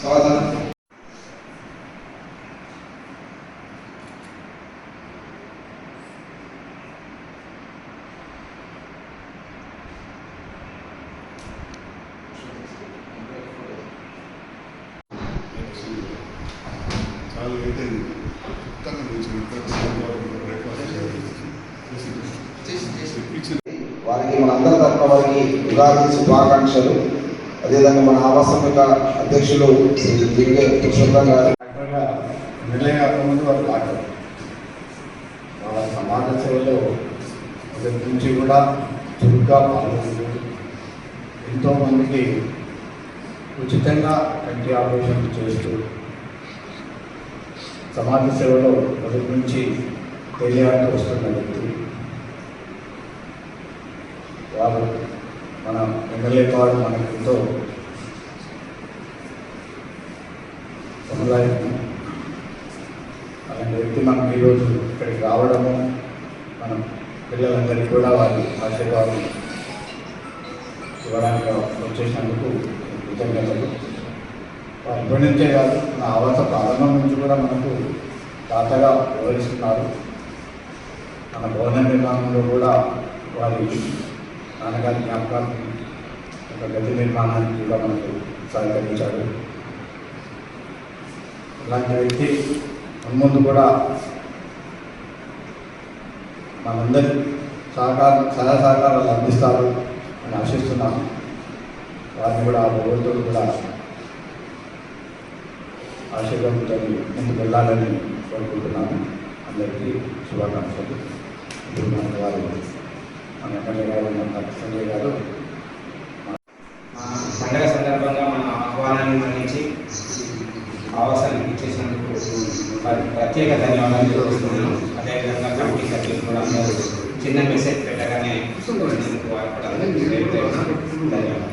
సమాధానం వారికి మనందరి తరఫున వారికి ఉగాది శుభాకాంక్షలు. అదేవిధంగా మన ఆవాసమిక అధ్యక్షులు శ్రీ దివ్య పురుషోత్తం గారు ఎమ్మెల్యే కాకముందు వారు డాక్టర్. వాళ్ళ సమాజ సేవలో మొదటి నుంచి కూడా చురుగ్గా పాల్గొంటూ ఎంతోమందికి ఉచితంగా కంటి ఆపరేషన్ చేస్తూ సమాజ సేవలో మొదటి నుంచి తెలియాల్సి వస్తున్న వ్యక్తి వారు. మన ఎమ్మెల్యే కావడం మనకు ఎంతో సముదాయం. అలాంటి వ్యక్తి మనం ఈరోజు ఇక్కడికి రావడము, మనం పిల్లలందరికీ కూడా వారి ఆశీర్వాదం ఇవ్వడానికి వచ్చేసినందుకు కృతజ్ఞతలు. వారి ఇప్పటి నుంచే కాదు, మన ఆవాస ప్రారంభం నుంచి కూడా మనకు తాతగా వివరిస్తున్నారు. మన భవన నిర్మాణంలో కూడా వారి నాన్నగారి జ్ఞాపకాన్ని ఒక గది నిర్మాణానికి కూడా మనకు సహకరించాడు. ఇలాంటి వ్యక్తి ముందు కూడా మనందరి సహాయ సహకారాలు అందిస్తారు అని ఆశిస్తున్నాను. వారిని కూడా ఆ భగవంతుడు కూడా ఆశీర్వాదంతో ముందుకు వెళ్ళాలని కోరుకుంటున్నాను. అందరికీ శుభాకాంక్షలు. ఇప్పుడు మన వారు మన ఎమ్మెల్యే గారు, మన సంజయ్ గారు పండుగ సందర్భంగా మన ఆహ్వానాన్ని మన్నించి ఆవాసానికి ఇచ్చేసినందుకు ప్రత్యేక ధన్యవాదాలు తెలుపుతున్నాను. అదేవిధంగా కమిటీ సభ్యులు కూడా చిన్న మెసేజ్ పెట్టగానే ధన్యవాదాలు.